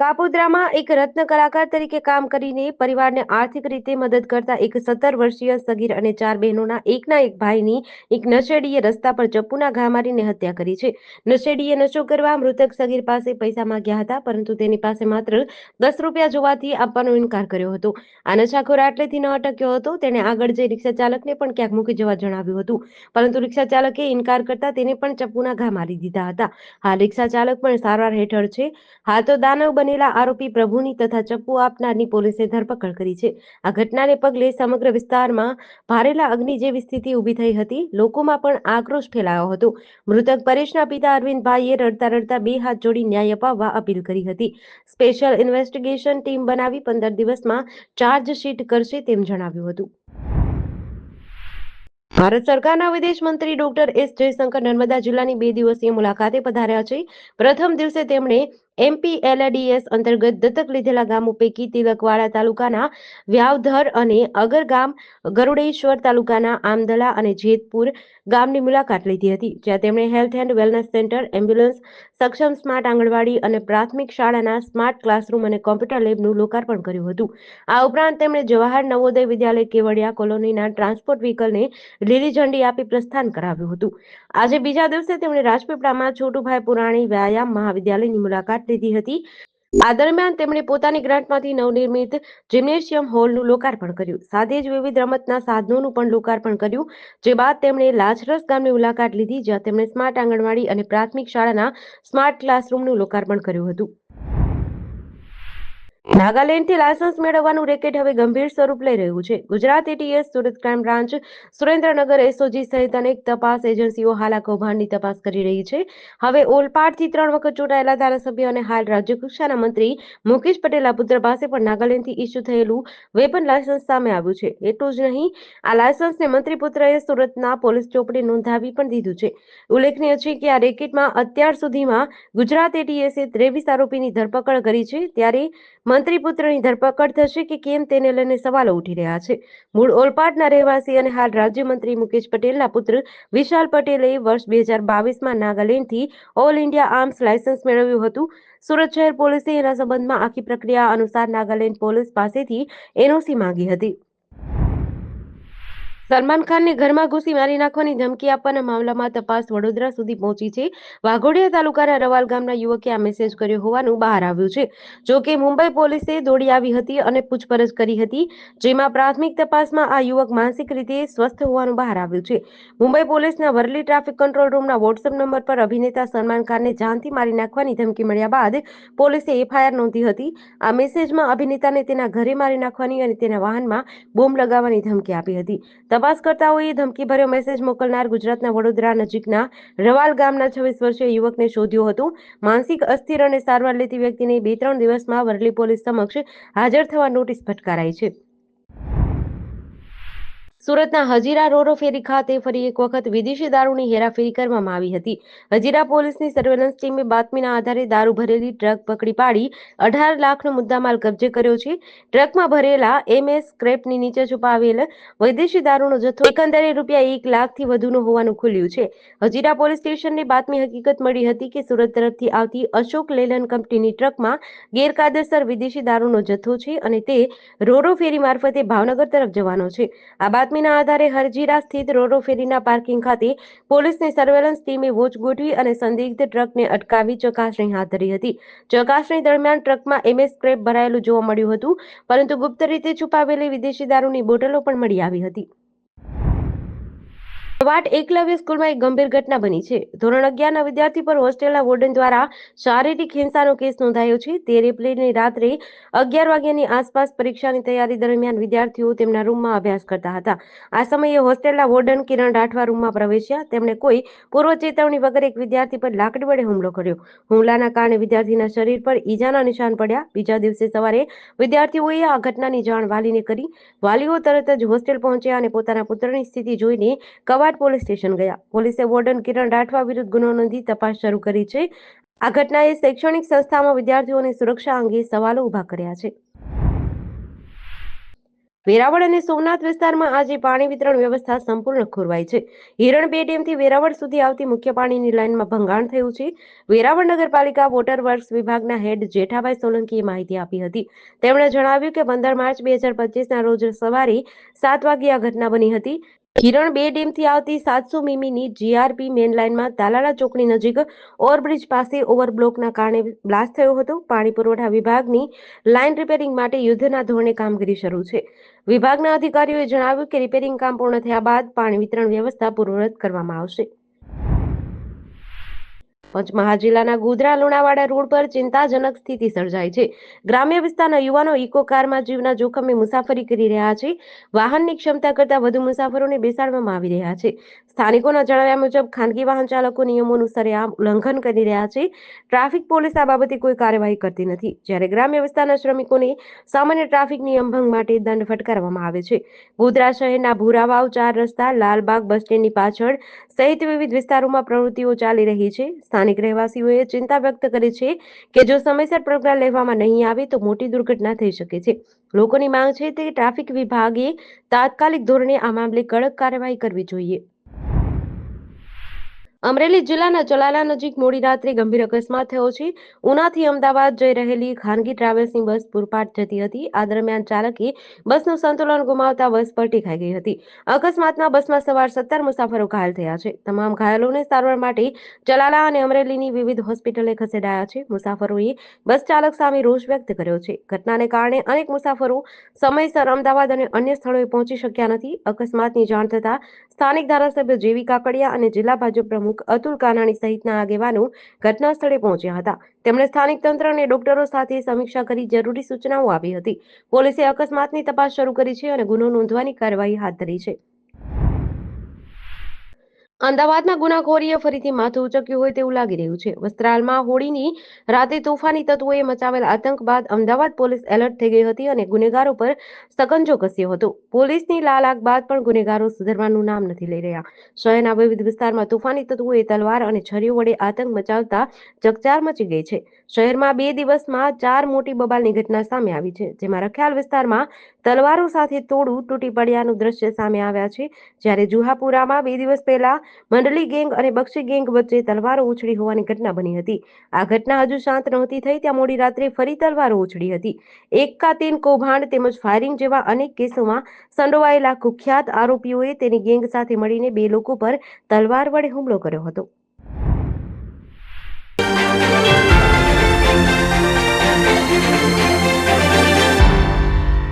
કાપોદ્રામાં એક રત્ન કલાકાર તરીકે કામ કરીને પરિવારને આર્થિક રીતે મદદ કરતા એક 17 વર્ષીય સગીર અને 4 બહેનોના એકના એક ભાઈની એક નશેડીએ રસ્તા પર ચપ્પુના ઘા મારીને હત્યા કરી છે. નશેડીએ નશો કરવા મૃતક સગીર પાસે પૈસા માંગ્યા હતા, પરંતુ તેની પાસે માત્ર 10 રૂપિયા જોવાથી આપવાનો ઇનકાર કર્યો હતો. આ નશાખોર આટલેથી ન અટક્યો હતો. તેણે આગળ જઈ રિક્ષા ચાલકને પણ ક્યાંક મૂકી જવા જણાવ્યું હતું, પરંતુ રિક્ષા ચાલકે ઇનકાર કરતા તેને પણ ચપ્પુના ઘા મારી દીધા હતા. હાલ રિક્ષા ચાલક પણ સારવાર હેઠળ છે. હાલ તો દાનવ બનેલા આરોપી પ્રભુની તથા ચપ્પુ આપનારની પોલીસે ધરપકડ કરી છે. આ ઘટનાને પગલે સમગ્ર વિસ્તારમાં ભારેલા અગ્નિ જેવી સ્થિતિ ઊભી થઈ હતી. લોકોમાં પણ આક્રોશ ફેલાયો હતો. મૃતક પરેશના પિતા અરવિંદભાઈએ રડતા રડતા બે હાથ જોડી ન્યાય અપાવવા અપીલ કરી હતી. સ્પેશિયલ ઇન્વેસ્ટિગેશન ટીમ બનાવી 15 દિવસમાં ચાર્જશીટ કરશે તેમ જણાવ્યું હતું. ભારત સરકારના વિદેશ મંત્રી ડોક્ટર એસ જયશંકર નર્મદા જિલ્લાની 2 દિવસીય મુલાકાતે પધાર્યા છે. પ્રથમ દિવસે તેમણે MPLADS અંતર્ગત દત્તક લીધેલા ગામો પૈકી તિલકવાડા તાલુકાના વ્યાવધર અને અગર ગામ, ગરુડેશ્વર તાલુકાના આમદલા અને જેતપુર ગામની મુલાકાત લીધી હતી, જ્યાં તેમણે health and wellness centre, ambulance, સક્ષમ સ્માર્ટ આંગણવાડી અને પ્રાથમિક શાળાના સ્માર્ટ ક્લાસરૂમ અને કોમ્પ્યુટર લેબનું લોકાર્પણ કર્યું હતું. આ ઉપરાંત તેમણે જવાહર નવોદય વિદ્યાલય કેવડિયા કોલોનીના ટ્રાન્સપોર્ટ વ્હીકલને લીલી ઝંડી આપી પ્રસ્થાન કરાવ્યું હતું. આજે બીજા દિવસે તેમણે રાજપીપળામાં છોટુભાઈ પુરાણી વ્યાયામ મહાવિદ્યાલયની મુલાકાત લીધી હતી. આ દરમિયાન તેમણે પોતાની ગ્રાન્ટમાંથી નવનિર્મિત જિમ્નેશિયમ હોલનું લોકાર્પણ કર્યું. સાથે જ વિવિધ રમતના સાધનોનું પણ લોકાર્પણ કર્યું. જે બાદ તેમણે લાજરસ ગામની મુલાકાત લીધી, જ્યાં તેમણે સ્માર્ટ આંગણવાડી અને પ્રાથમિક શાળાના સ્માર્ટ ક્લાસરૂમનું લોકાર્પણ કર્યું હતું. નાગાલેન્ડથી લાયસન્સ મેળવવાનું રેકેટ હવે ગંભીર સ્વરૂપ લઈ રહ્યું છે. Gujarat ATS, Surat crime branch, Surendranagar SOG સહિત અનેક તપાસ એજન્સીઓ હાલ આ કૌભાંડની તપાસ કરી રહી છે. હવે ઓલપાડથી 3 વખત ચૂંટાયેલા ધારાસભ્ય અને હાલ રાજ્યકક્ષાના મંત્રી મુકેશ પટેલના પુત્ર પાસે પણ નાગાલેન્ડથી ઇસ્યુ થયેલું વેપન લાયસન્સ સામે આવ્યું છે. એટલું જ નહીં, આ લાયસન્સને મંત્રી પુત્રએ સુરતના પોલીસ ચોપડે નોંધાવી પણ દીધું છે. ઉલ્લેખનીય છે કે આ રેકેટમાં અત્યાર સુધીમાં ગુજરાત ATSએ 23 આરોપીની ધરપકડ કરી છે. ત્યારે મંત્રી પુત્રની ધરપકડ થશે કે કેમ તેને લઈને સવાલો ઉઠી રહ્યા છે. મૂળ ઓલપાડના રહેવાસી અને હાલ રાજ્યમંત્રી મુકેશ પટેલના પુત્ર વિશાલ પટેલે વર્ષ 2022માં નાગાલેન્ડથી ઓલ ઇન્ડિયા આર્મ્સ લાયસન્સ મેળવ્યું હતું. સુરત શહેર પોલીસે એના સંબંધમાં આખી પ્રક્રિયા અનુસાર નાગાલેન્ડ પોલીસ પાસેથી NOC માંગી હતી. સલમાન ખાનને ઘરમાં ઘૂસી મારી નાખવાની ધમકી આપવાના મામલામાં તપાસ વડોદરા સુધી પહોંચી છે. વાઘોડિયા તાલુકાના રવાલ ગામના યુવકે આ મેસેજ કર્યો હોવાનું બહાર આવ્યું છે. જો કે મુંબઈ પોલીસે દોડી આવી હતી અને પૂછપરછ કરી હતી, જેમાં પ્રાથમિક તપાસમાં આ યુવક માનસિક રીતે સ્વસ્થ હોવાનું બહાર આવ્યું છે. મુંબઈ પોલીસના વરલી ટ્રાફિક કંટ્રોલ રૂમના વોટ્સએપ નંબર પર અભિનેતા સલમાન ખાનને જાનથી મારી નાખવાની ધમકી મળ્યા બાદ પોલીસે FIR નોંધી હતી. આ મેસેજમાં અભિનેતાને તેના ઘરે મારી નાખવાની અને તેના વાહનમાં બોમ્બ લગાવવાની ધમકી આપી હતી. તપાસકર્તાઓએ ધમકીભર્યો મેસેજ મોકલનાર ગુજરાતના વડોદરા નજીકના રવાલ ગામના 26 વર્ષીય યુવકને શોધ્યો હતો. માનસિક અસ્થિર અને સારવાર લેતી વ્યક્તિને 2-3 દિવસમાં વરલી પોલીસ સમક્ષ હાજર થવા નોટિસ ફટકારાઈ છે. સુરતના હજીરા રોરો ફેરી ખાતે ફરી એક વખત વિદેશી દારૂની હેરાફેરી કરવામાં આવી હતી. હજીરા પોલીસની સર્વેલન્સ ટીમે બાતમીના આધારે દારૂ ભરેલી ટ્રક પકડી પાડી 18 લાખનો મુદ્દામાલ કબજે કર્યો છે. ટ્રકમાં ભરેલા MS સ્ક્રેપની નીચે છુપાવેલ વિદેશી દારૂનો જથ્થો એકંદરે ₹1 લાખથી વધુનો હોવાનું ખુલ્યું છે. હજીરા પોલીસ સ્ટેશનને બાતમી હકીકત મળી હતી કે સુરત તરફથી આવતી અશોક લેલન કંપનીની ટ્રકમાં ગેરકાયદેસર વિદેશી દારૂનો જથ્થો છે અને તે રોરો ફેરી મારફતે ભાવનગર તરફ જવાનો છે. આ બાતમીના આધારે હજીરા સ્થિત રોરો ફેરીના પાર્કિંગ ખાતે પોલીસની સર્વેલન્સ ટીમે વોચ ગોઠવી અને સંદિગ્ધ ટ્રકને અટકાવી ચકાસણી હાથ ધરી હતી. ચકાસણી દરમિયાન ટ્રકમાં MS સ્ક્રેપ ભરાયેલું જોવા મળ્યું હતું, પરંતુ ગુપ્ત રીતે છુપાવેલી વિદેશી દારૂની બોટલો પણ મળી આવી હતી. વાટ એકલવ્ય સ્કૂલમાં એક ગંભીર ઘટના બની છે. ધોરણ 11ના વિદ્યાર્થી પર હોસ્ટેલના વોર્ડન દ્વારા શારીરિક હિંસાનો કેસ નોંધાયો છે. 13 એપ્રિલની રાત્રે 11 વાગ્યાની આસપાસ પરીક્ષાની તૈયારી દરમિયાન વિદ્યાર્થીઓ તેમના રૂમમાં અભ્યાસ કરતા હતા. આ સમયે હોસ્ટેલના વોર્ડન કિરણ રાઠવા રૂમમાં પ્રવેશ્યા. તેમણે કોઈ પૂર્વ ચેતવણી વગર એક વિદ્યાર્થી પર લાકડી વડે હુમલો કર્યો. હુમલાના કારણે વિદ્યાર્થીના શરીર પર ઈજાના નિશાન પડ્યા. બીજા દિવસે સવારે વિદ્યાર્થીઓએ આ ઘટનાની જાણ વાલીને કરી. વાલીઓ તરત જ હોસ્ટેલ પહોંચ્યા અને પોતાના પુત્રની સ્થિતિ જોઈને કવાડ પોલીસ સ્ટેશન ગયા. પોલીસે વોર્ડન કિરણ રાઠવા વિરુદ્ધ ગુનો નોંધી તપાસ શરૂ કરી છે. આ ઘટનાએ શૈક્ષણિક સંસ્થામાં વિદ્યાર્થીઓની સુરક્ષા અંગે સવાલો ઉભા કર્યા છે. વેરાવળ અને સોમનાથ વિસ્તારમાં આજે પાણી વિતરણ વ્યવસ્થા સંપૂર્ણ ખોરવાઈ છે. હિરણ બે ડેમથી વેરાવળ સુધી આવતી મુખ્ય પાણીની લાઇનમાં ભંગાણ થયું છે. વેરાવળ નગરપાલિકા વોટર વર્ક્સ વિભાગના હેડ જેઠાભાઈ સોલંકીએ માહિતી આપી હતી. તેમણે જણાવ્યું કે 15 માર્ચ 2025ના રોજ સવારે 7 વાગ્યે આ ઘટના બની હતી. હિરણ બે ડેમથી આવતી 700 મીમીની જીઆરપી મેન લાઇનમાં તાલાલા ચોકડી નજીક ઓવરબ્રિજ પાસે ઓવરબ્લોકના કારણે બ્લાસ્ટ થયો હતો. પાણી પુરવઠા વિભાગની લાઇન રિપેરિંગ માટે યુદ્ધના ધોરણે કામગીરી શરૂ છે. વિભાગના અધિકારીઓએ જણાવ્યું કે રિપેરિંગ કામ પૂર્ણ થયા બાદ પાણી વિતરણ વ્યવસ્થા પૂર્વવત કરવામાં આવશે. પંચમહાલ જિલ્લાના ગોધરા લુણાવાડા રોડ પર ચિંતાજનક સ્થિતિ સર્જાઈ છે. ગ્રામ્ય વિસ્તારના યુવાનો ઇકો કારમાં જીવના જોખમે મુસાફરી કરી રહ્યા છે. વાહનની ક્ષમતા કરતાં વધુ મુસાફરોને બેસાડવામાં આવી રહ્યા છે. સ્થાનિકોના જણાવ્યા મુજબ ખાનગી વાહન ચાલકો નિયમોનું સરેઆમ ઉલ્લંઘન કરી રહ્યા છે. ટ્રાફિક પોલીસ આ બાબતે કોઈ કાર્યવાહી કરતી નથી, જ્યારે ગ્રામ્ય વિસ્તારના શ્રમિકોને સામાન્ય ટ્રાફિક નિયમ ભંગ માટે દંડ ફટકારવામાં આવે છે. ગોધરા શહેરના ભૂરાવાવ 4 રસ્તા, લાલબાગ બસ સ્ટેન્ડની પાછળ સહિત વિવિધ વિસ્તારોમાં પ્રવૃત્તિઓ ચાલી રહી છે. સ્થાનિક રહેવાસીઓએ ચિંતા વ્યક્ત કરી છે કે જો સમયસર પગલાં લેવામાં નહીં આવે તો મોટી દુર્ઘટના થઈ શકે છે. લોકોની માંગ છે કે ટ્રાફિક વિભાગે તાત્કાલિક ધોરણે આ મામલે કડક કાર્યવાહી કરવી જોઈએ. અમરેલી જિલ્લાના ચલાલા નજીક મોડી રાત્રે ગંભીર અકસ્માત થયો છે. ઉનાથી અમદાવાદ જઈ રહેલી ખાનગી ટ્રાવેલ્સની બસ પૂરપાટ જતી હતી. આ દરમિયાન ચાલકે બસનું સંતુલન ગુમાવતા બસ પલટી ખાઈ ગઈ હતી. અકસ્માતમાં બસમાં સવાર 17 મુસાફરો ઘાયલ થયા છે. તમામ ઘાયલોને સારવાર માટે ચલાલા અને અમરેલીની વિવિધ હોસ્પિટલે ખસેડાયા છે. મુસાફરોએ બસ ચાલક સામે રોષ વ્યક્ત કર્યો છે. ઘટનાને કારણે અનેક મુસાફરો સમયસર અમદાવાદ અને અન્ય સ્થળોએ પહોંચી શક્યા નથી. અકસ્માતની જાણ થતાં સ્થાનિક ધારાસભ્ય જેવી કાકડિયા અને જિલ્લા ભાજપ પ્રમુખ અતુલ કાનાણી સહિતના આગેવાનો ઘટના સ્થળે પહોંચ્યા હતા. તેમણે સ્થાનિક તંત્ર અને ડોક્ટરો સાથે સમીક્ષા કરી જરૂરી સૂચનાઓ આપી હતી. પોલીસે અકસ્માતની તપાસ શરૂ કરી છે અને ગુનો નોંધવાની કાર્યવાહી હાથ ધરી છે. અમદાવાદમાં ગુનાખોરીએ ફરીથી માથું ઉચક્યું હોય તેવું લાગી રહ્યું છે. વસ્ત્રાલમાં હોળીની રાતે તોફાની તત્વોએ મચાવેલ આતંક બાદ અમદાવાદ પોલીસ એલર્ટ થઈ ગઈ હતી અને ગુનેગારો પર સકંજો કસ્યો હતો. પોલીસની લાલાક બાદ પણ ગુનેગારો સુધરવાનું નામ નથી લઈ રહ્યા. શહેરના વિવિધ વિસ્તારમાં તોફાની તત્વોએ તલવાર અને છરીઓ વડે આતંક મચાવતા ચકચાર મચી ગઈ છે. શહેરમાં 2 દિવસમાં 4 મોટી બબાલની ઘટના સામે આવી છે, જેમાં રખિયાલ વિસ્તારમાં તલવારો સાથે તોડું તૂટી પડ્યાનું દ્રશ્ય સામે આવ્યા છે, જ્યારે જુહાપુરામાં 2 દિવસ પહેલા મંડલી ગેંગ અને બક્ષી ગેંગ વચ્ચે તલવારો ઉછળી હોવાની ઘટના બની હતી. આ ઘટના હજુ શાંત નહોતી થઈ ત્યાં મોડી રાત્રે ફરી તલવારો ઉછળી હતી. એકાતીન કૌભાંડ તેમજ ફાયરિંગ જેવા અનેક કેસોમાં સંડોવાયેલા કુખ્યાત આરોપીઓએ તેની ગેંગ સાથે મળીને 2 લોકો પર તલવાર વડે હુમલો કર્યો હતો.